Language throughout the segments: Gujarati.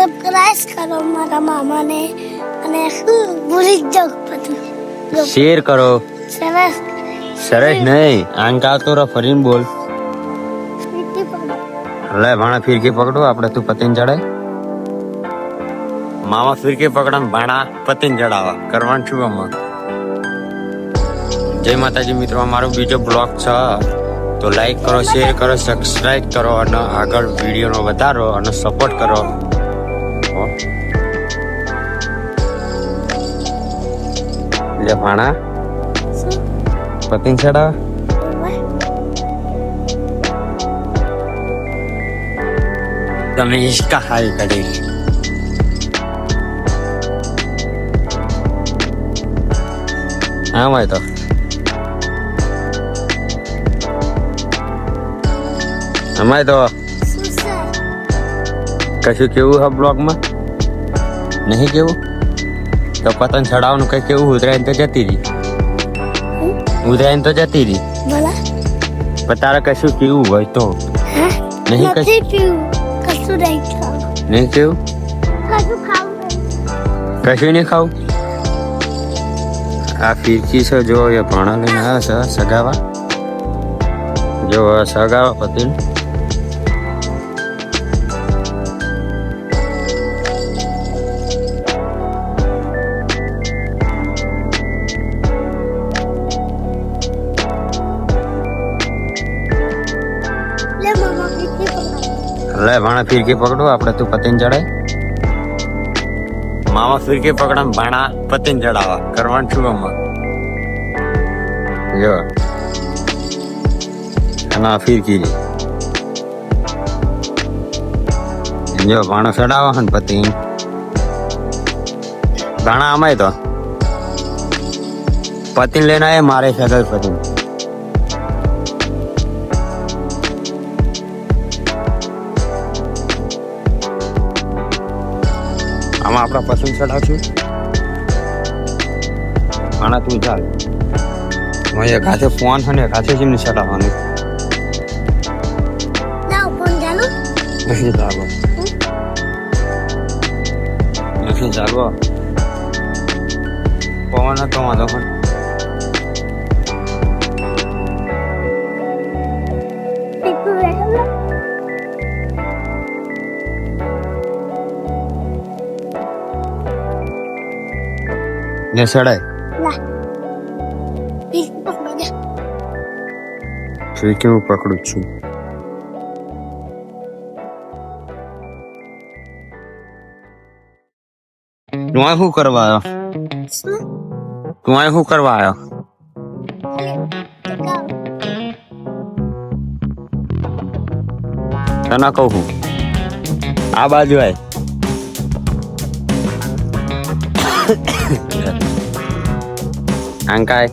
સબસ્ક્રાઇબ કરો મારા મામાને અને ભૂલી જ જાવ બધું. શેર કરો. સરસ સરસ નહીં આંકા તો ફરીને બોલ. લે ભાણા ફિરકી પકડો આપણે તું પતંગ ચડાય. મામા ફિરકી પકડા ભાણા પતંગ ચડાવવા કરવાનું છું આમાં. જય માતાજી મિત્રો, અમારો બીજો બ્લોગ છે તો લાઈક કરો, શેર કરો, સબસ્ક્રાઇબ કરો અને આગળ વિડીયોનો વધારો અને સપોર્ટ કરો. લે ભાણા પતંગ ચડાવ. તમે હિસકા હારી કરી. હા ભાઈ તો અમાય તો કશું કેવું હા બ્લોગમાં નહીં કેવું તો પતંગ ચડાવવાનું કઈ કેવું ઉતરાયણ તો જતી રહી. ઉતરાયણ તો જતી રહી પણ તારે કશું કેવું હોય તો નહીં કશું નહીં કેવું કશું નહીં ખાવું. આ ફીરકી છે જો એ ભાણા લઈને આવ્યા છે સગાવા. જો સગાવા પતિલ લે ભાણા ફિરકી પકડો આપણે તું પતંગ ચડાય. મામા ફિરકી પકડા ભાણા પતંગ ચડાવવા કરવાનું છું આમાં. જો અને ફિરકી જો ભાણો ચડાવવા ને પતંગ ભાણા અમાય તો પતંગ લઈને આવે મારે સગર પતંગ. આમાં આપણા પસંદ ચડાવશું. આના તું ચાલ એક હાથે ફોન છે ને એક હાથે જેમને ચડાવવાનું નથી ચાલો નથી ચાલો પવન હતો વાંધો પણ ને ચડાય ફિરકી હું પકડું છું. તું આ શું કરવા આવ્યો? તું આ શું કરવા આવ્યો? તને કહું છું આ બાજુ આય. આંકાય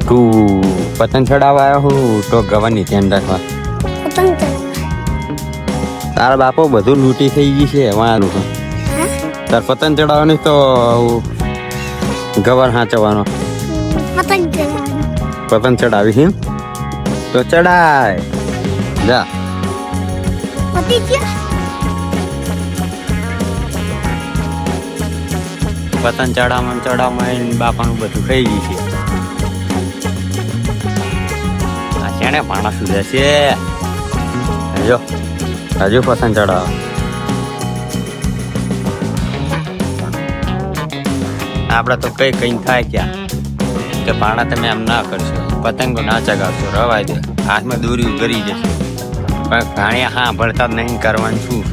તું પતંગ ચડાવવા આવ્યો હું તો ગવાની ધ્યાન રાખવા. તારા બાપો બધું લૂંટી થઈ ગઈ છે વાળું તો તાર પતંગ ચડાવવાની તો ગવર હાંચવાનો પતંગ ચડાવી છે તો ચડાય જા. પતંગ ચડાવવામાં બાપાનું બધું ખાઈ ગયું છે. આ શેને માણસ સુધે છે હજુ હજુ પતંગ ચડાવ. આપડે તો કઈ થાય ક્યાં કે ભાણા તમે એમ ના કરશો, પતંગો ના ચગાવશો, રવાય દે હાથમાં દોરી ગરી જશે. પણ ઘાણિયા હા ભળતા જ નહીં કરવાનું શું.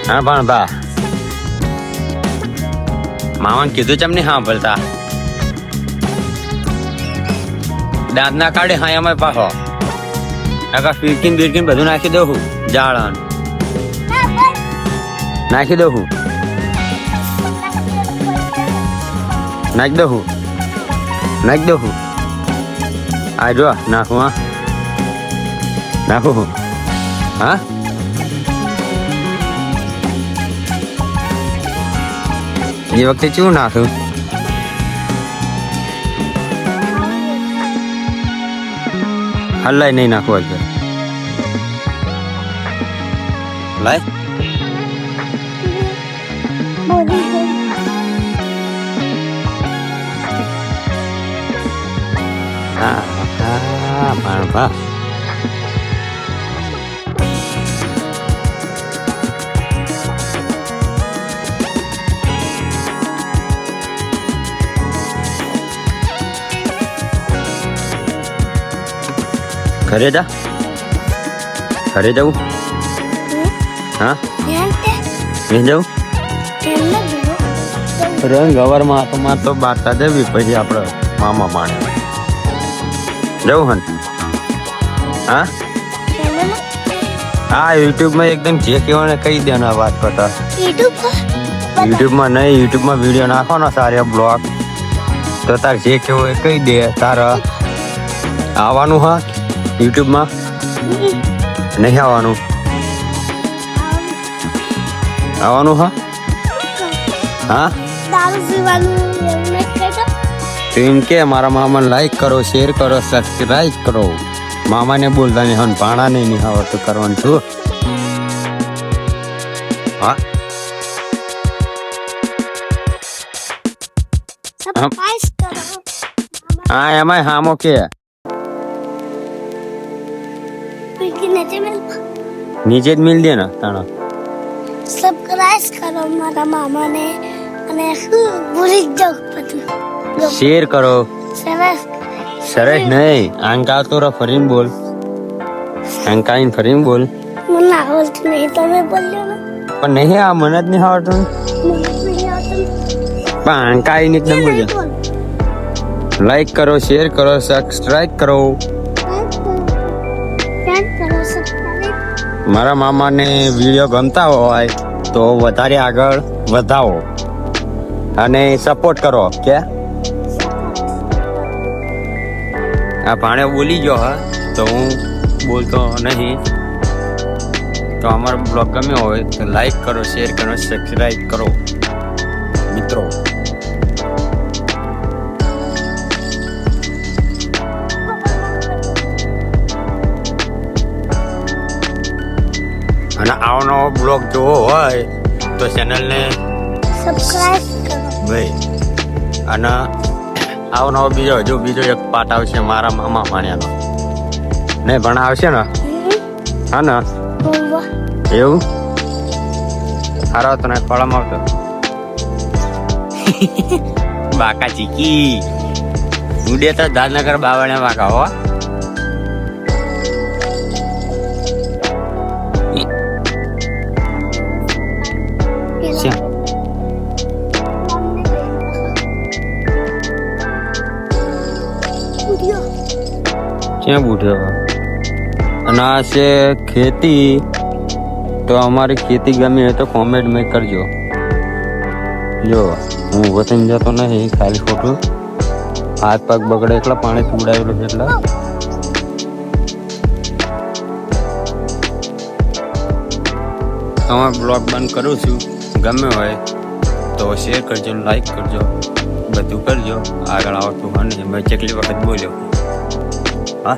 હા પણ બા મામાને કીધું ચમ નહીં હા ભળતા. દાંત ના કાઢે હા એમાં પાછો આખા ફીરકીન બીરકીન બધું નાખી દઉં જાળન નાખી દઉં નાખી દઉં નાખી દઉં. આ જો નાખું હા નાખું હા એ વખતે શું નાખ્યું? હલાય નહીં નાખવું. લાય બોલી ગઈ. હા હા ભણવા ઘરે જા ઘરે જવું હા નહીં જવું રંગ હવારમાં તો બારતા જવી પછી આપણે મામા માણે જવું હન હા હા યુટ્યુબમાં એકદમ જે કહેવાને કહી દેના વાત કરતા યુટ્યુબમાં નહીં યુટ્યુબમાં વિડીયો નાખવાનો સારા બ્લોગ તો તાર જે કેવું એ કહી દે તારે આવવાનું હા યુટ્યુબમાં નહીં આવવાનું આવવાનું હા હા દારૂ પીવાનું એવું નહીં કહેતો. તો એમ કે મારા મામાને લાઈક કરો શેર કરો સબસ્ક્રાઈબ કરો મામાને બોલતા નહીં હન પાણા નહીં આવડતું કરવાનું છું હા સરપ્રાઈઝ કરો. હા એમાંય હામો કે પીકી નથી મળતું. નીચે જ મિલ દે ને તાણા સરપ્રાઈઝ કરો મારા મામાને અને હું ભૂલી જ જાઉં બધું. શેર કરો સરસ. સરસ નહીં આંકા તો ફરીને બોલ આંકાઈને ફરીને બોલ મને આવડતું નહીં તમે બોલ્યો ને. પણ નહીં આ મને જ નહીં આવડતું મને નહીં આવડતું. પણ આંકાઈને એકદમ બોલજો બોલ. લાઈક કરો શેર કરો સબસ્ક્રાઈબ કરો મારા મામાને વિડીયો ગમતા હોય તો વધારે આગળ વધાવો અને સપોર્ટ કરો કે આ ભાણે બોલી ગયો હા તો હું બોલતો નહીં તો અમારો બ્લોગ ગમ્યો હોય તો લાઈક કરો શેર કરો સબસ્ક્રાઈબ કરો મિત્રો અને આવો નવો બ્લોગ જોવો હોય તો ચેનલને સબસ્ક્રાઇબ કરો. ભાઈ અને આવો નવો બીજો એક પાર્ટ આવશે મારા મામા ભાણિયાનો નહીં પણ આવશે ને હા ને વાહ. એવું સારો તને ફળમ આવતો બાકા ચીકી ઉડે તો દાદનગર બાવળે બાકા હો ક્યાં બુઢ્યો અને આ છે ખેતી તો અમારી ખેતી ગમી હોય તો કોમેન્ટ મેં કરજો જો હું વસન જતો નહીં ખાલી ખોટું હાથ પગ બગડે એટલા પાણી પીવડાવેલું છે એટલે તમારો બ્લોગ બંધ કરું છું ગમે હોય તો શેર કરજો લાઈક કરજો બધું કરજો આગળ આવતું હોય ને મેં જેટલી વખત બોલ્યો હા